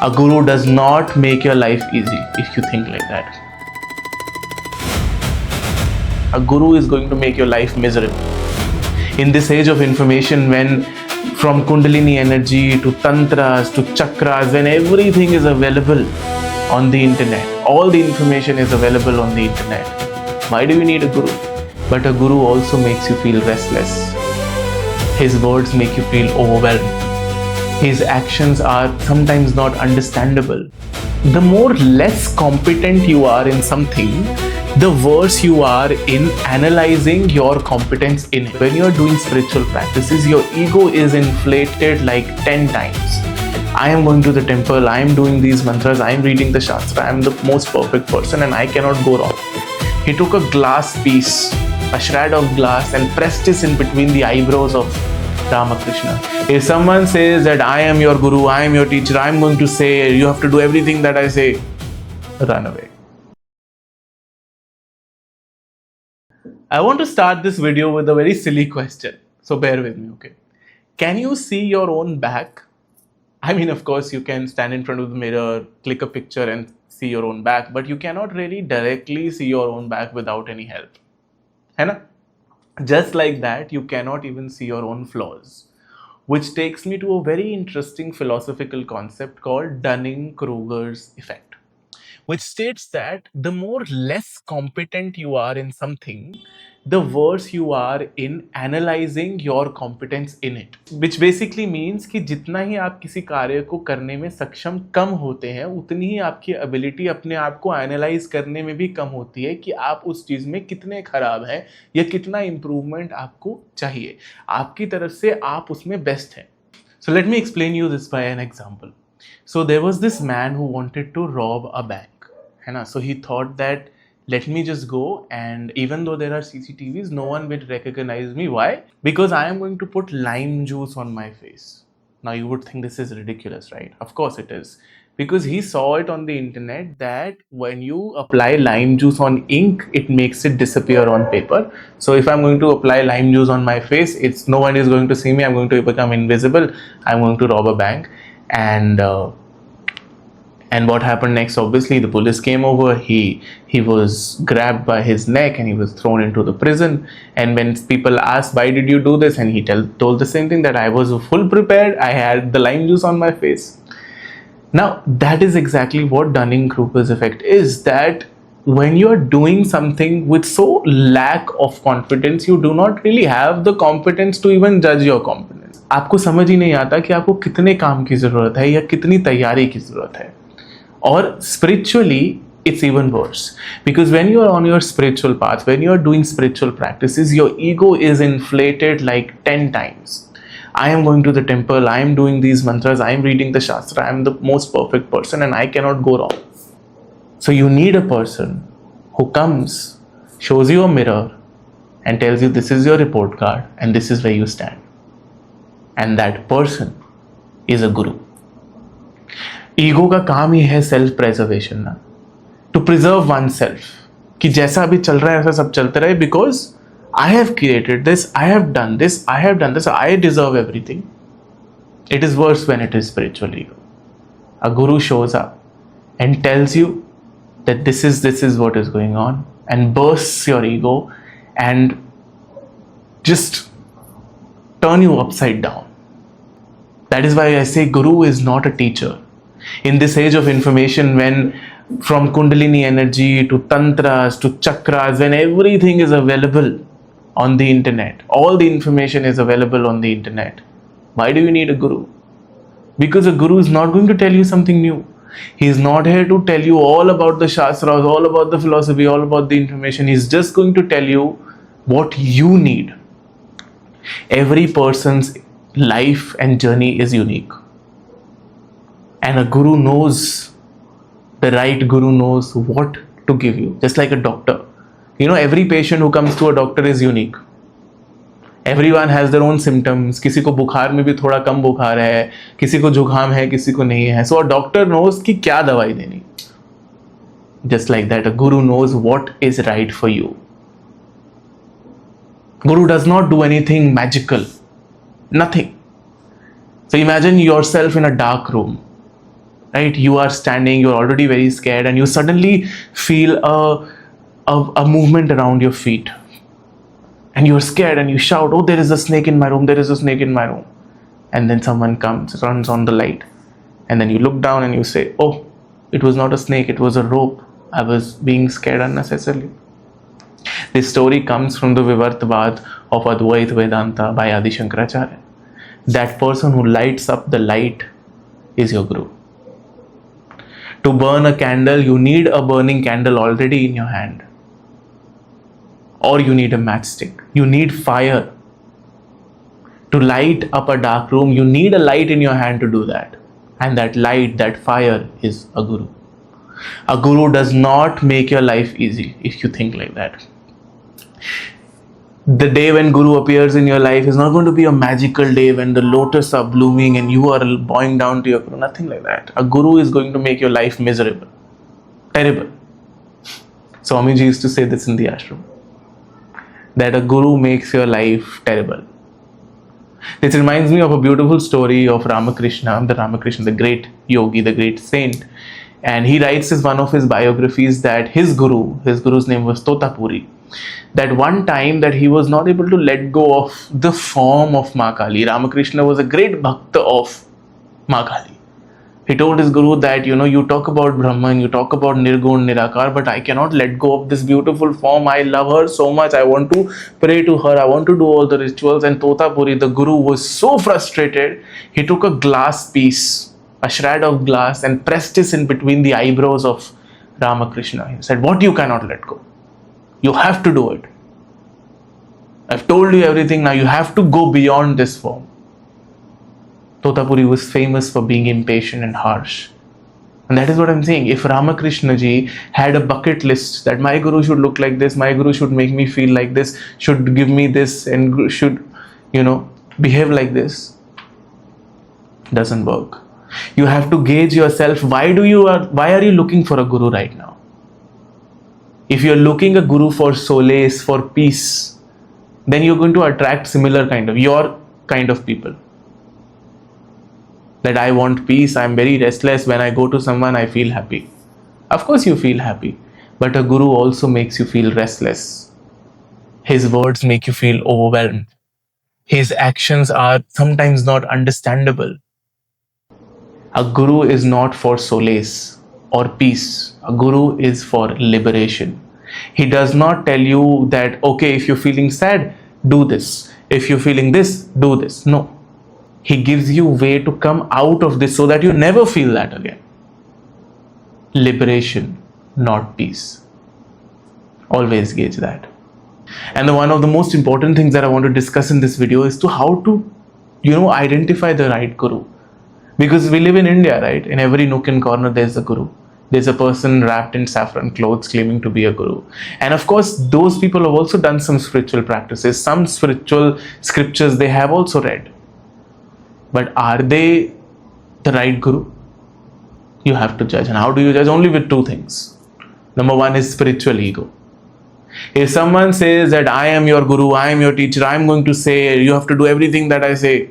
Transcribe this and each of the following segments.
A guru does not make your life easy if you think like that. A guru is going to make your life miserable. In this age of information, when from Kundalini energy to Tantras to Chakras, when everything is available on the internet, all the information is available on the internet, why do you need a guru? But a guru also makes you feel restless. His words make you feel overwhelmed. His actions are sometimes not understandable. The more less competent you are in something, the worse you are in analyzing your competence in it. When you are doing spiritual practices, your ego is inflated like 10 times. I am going to the temple, I am doing these mantras, I am reading the Shastra, I am the most perfect person and I cannot go wrong. He took a glass piece, a shred of glass, and pressed it in between the eyebrows of Ramakrishna. If someone says that I am your guru, I am your teacher, I am going to say you have to do everything that I say, run away. I want to start this video with a very silly question. So bear with me, okay? Can you see your own back? I mean, of course, you can stand in front of the mirror, click a picture and see your own back, but you cannot really directly see your own back without any help. Hai na? Just like that, you cannot even see your own flaws. Which takes me to a very interesting philosophical concept called dunning-kruger's effect, which states that the more less competent you are in something, the worse you are in analyzing your competence in it. Which basically means कि जितना ही आप किसी कार्य को करने में सक्षम कम होते हैं, उतनी ही आपकी ability अपने आप को analyze करने में भी कम होती है कि आप उस चीज़ में कितने खराब हैं या कितना improvement आपको चाहिए. आपकी तरफ से आप उसमें best हैं. So let me explain you this by an example. So there was this man who wanted to rob a bank. So he thought that let me just go, and even though there are CCTVs, no one will recognize me. Why? Because I am going to put lime juice on my face. Now you would think this is ridiculous, right? Of course it is. Because he saw it on the internet that when you apply lime juice on ink, it makes it disappear on paper. So if I'm going to apply lime juice on my face, no one is going to see me. I'm going to become invisible. I'm going to rob a bank. And what happened next? Obviously, the police came over. He was grabbed by his neck and he was thrown into the prison. And when people asked, why did you do this? And he told the same thing, that I was full prepared. I had the lime juice on my face. Now, that is exactly what dunning-kruger's effect is, that when you are doing something with so lack of confidence, you do not really have the competence to even judge your competence. आपको समझ ही नहीं आता कि आपको कितने काम की ज़रूरत है या कितनी तैयारी की ज़रूरत है. Or spiritually, it's even worse. Because when you are on your spiritual path, when you are doing spiritual practices, your ego is inflated like 10 times. I am going to the temple, I am doing these mantras, I am reading the Shastra, I am the most perfect person and I cannot go wrong. So you need a person who comes, shows you a mirror and tells you this is your report card and this is where you stand. And that person is a guru. Ego का काम ही है self preservation ना, to preserve one self, कि जैसा अभी चल रहा है ऐसा सब चलते रहे, because I have created this, I have done this, I have done this, I deserve everything. It is worse when it is spiritual ego. A guru shows up and tells you that this is what is going on and bursts your ego and just turn you upside down. That is why I say Guru is not a teacher. In this age of information, when from Kundalini energy to Tantras to Chakras, when everything is available on the internet, all the information is available on the internet, why do you need a Guru? Because a Guru is not going to tell you something new. He is not here to tell you all about the Shastras, all about the philosophy, all about the information. He is just going to tell you what you need. Every person's life and journey is unique. And a guru knows, the right guru knows what to give you. Just like a doctor. You know, every patient who comes to a doctor is unique. Everyone has their own symptoms. किसी को बुखार में भी थोड़ा कम बुखार है, किसी को जुकाम है, किसी को नहीं है. So a doctor knows कि क्या दवाई देनी. Just like that, a guru knows what is right for you. Guru does not do anything magical. Nothing. So imagine yourself in a dark room. right? You are standing, you're already very scared, and you suddenly feel a movement around your feet. And you're scared and you shout, "Oh, there is a snake in my room, there is a snake in my room." And then someone comes, runs on the light. And then you look down and you say, "Oh, it was not a snake, it was a rope. I was being scared unnecessarily." This story comes from the Vivartavad of Advaita Vedanta by Adi Shankaracharya. That person who lights up the light is your Guru. To burn a candle, you need a burning candle already in your hand. Or you need a matchstick. You need fire. To light up a dark room, you need a light in your hand to do that. And that light, that fire is a Guru. A Guru does not make your life easy if you think like that. The day when Guru appears in your life is not going to be a magical day when the lotus are blooming and you are bowing down to your Guru. Nothing like that. A Guru is going to make your life miserable. Terrible. Swamiji used to say this in the ashram. That a Guru makes your life terrible. This reminds me of a beautiful story of Ramakrishna, the great yogi, the great saint. And he writes in one of his biographies that his guru's name was Totapuri. That one time that he was not able to let go of the form of Ma Kali. Ramakrishna was a great bhakta of Ma Kali. He told his guru that, you talk about Brahman, you talk about Nirgun, Nirakar, but I cannot let go of this beautiful form. I love her so much. I want to pray to her. I want to do all the rituals. And Totapuri, the guru, was so frustrated. He took a glass piece, a shred of glass, and pressed it in between the eyebrows of Ramakrishna. He said, "What you cannot let go? You have to do it. I've told you everything. Now you have to go beyond this form." Totapuri was famous for being impatient and harsh. And that is what I'm saying. If Ramakrishna ji had a bucket list that my Guru should look like this, my Guru should make me feel like this, should give me this, and should, behave like this, doesn't work. You have to gauge yourself. Why are you looking for a Guru right now? If you're looking a Guru for solace, for peace, then you're going to attract your kind of people. That I want peace, I'm very restless, when I go to someone I feel happy. Of course you feel happy, but a Guru also makes you feel restless. His words make you feel overwhelmed. His actions are sometimes not understandable. A Guru is not for solace or peace. A Guru is for liberation. He does not tell you that, okay, if you're feeling sad, do this. If you're feeling this, do this. No. He gives you a way to come out of this so that you never feel that again. Liberation, not peace. Always gauge that. And one of the most important things that I want to discuss in this video is to how to, identify the right Guru. Because we live in India, right? In every nook and corner, there's a Guru. There's a person wrapped in saffron clothes claiming to be a Guru. And of course, those people have also done some spiritual practices. Some spiritual scriptures they have also read. But are they the right Guru? You have to judge. And how do you judge? Only with two things. Number one is spiritual ego. If someone says that I am your Guru, I am your teacher, I am going to say, you have to do everything that I say,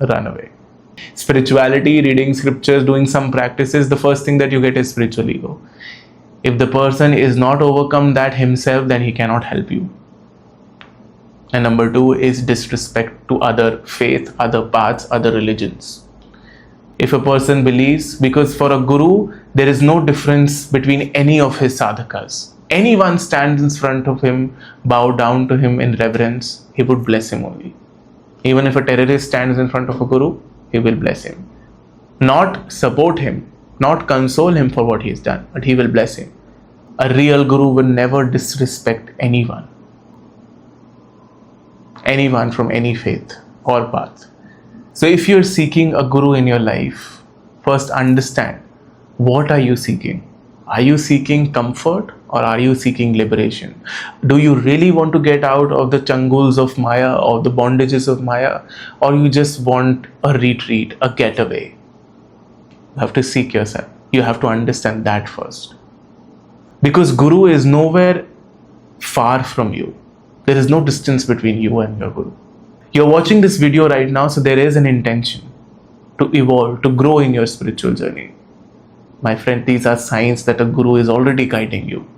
run away. Spirituality, reading scriptures, doing some practices, the first thing that you get is spiritual ego. If the person is not overcome that himself, then he cannot help you. And number two is disrespect to other faith, other paths, other religions. If a person believes, because for a Guru, there is no difference between any of his sadhakas. Anyone stands in front of him, bow down to him in reverence, he would bless him only. Even if a terrorist stands in front of a Guru, he will bless him. Not support him, not console him for what he has done, but he will bless him. A real Guru will never disrespect anyone. Anyone from any faith or path. So if you're seeking a Guru in your life, first understand, what are you seeking? Are you seeking comfort or are you seeking liberation? Do you really want to get out of the changuls of Maya or the bondages of Maya, or you just want a retreat, a getaway? You have to seek yourself. You have to understand that first. Because Guru is nowhere far from you. There is no distance between you and your Guru. You're watching this video right now, so there is an intention to evolve, to grow in your spiritual journey. My friend, these are signs that a guru is already guiding you.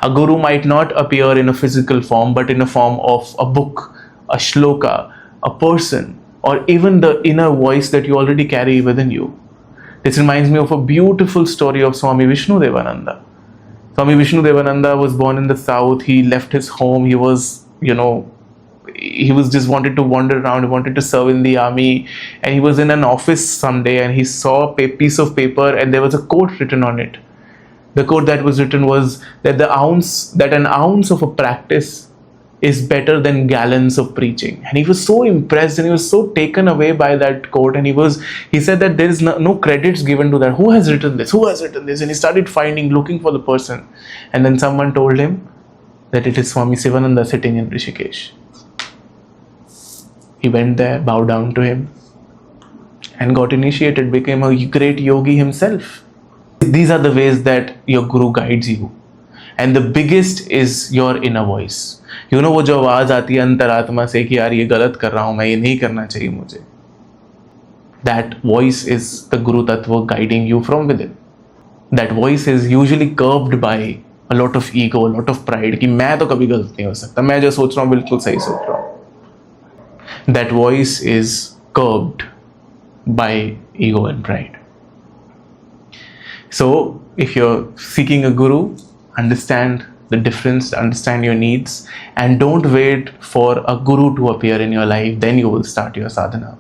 A guru might not appear in a physical form, but in a form of a book, a shloka, a person, or even the inner voice that you already carry within you. This reminds me of a beautiful story of Swami Vishnudevananda. Swami Vishnudevananda was born in the south. He left his home. He was, he was just wanted to wander around. He wanted to serve in the army. And he was in an office someday and he saw a piece of paper and there was a quote written on it. The quote that was written was that an ounce of a practice is better than gallons of preaching. And he was so impressed and he was so taken away by that quote. And he said that there is no credits given to that. Who has written this? Who has written this? And he started looking for the person. And then someone told him that it is Swami Sivananda sitting in Rishikesh. He went there, bowed down to him, and got initiated, became a great yogi himself. These are the ways that your guru guides you. And the biggest is your inner voice. वो जो आवाज आती है अंतरात्मा से कि यार ये गलत कर रहा हूं, मैं ये नहीं करना चाहिए मुझे. That voice is the Guru Tattva guiding you from within. That voice is usually curbed by a lot of ego, a lot of pride कि मैं तो कभी गलत नहीं हो सकता, मैं जो सोच रहा हूं बिल्कुल सही सोच रहा हूं. That voice is curbed by ego and pride. So, if you're seeking a guru, understand the difference, understand your needs, and don't wait for a guru to appear in your life, then you will start your sadhana.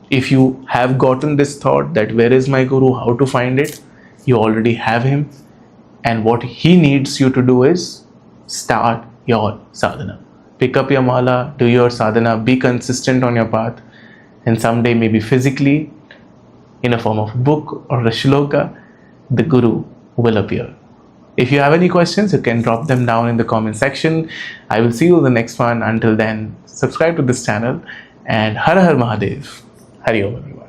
If you have gotten this thought that where is my guru, how to find it, you already have him, and what he needs you to do is start your sadhana. Pick up your mala, do your sadhana, be consistent on your path, and someday, maybe physically, in a form of a book or a shloka, the guru will appear. If you have any questions, you can drop them down in the comment section. I will see you in the next one. Until then, subscribe to this channel and Har Har Mahadev. Hari Om everyone.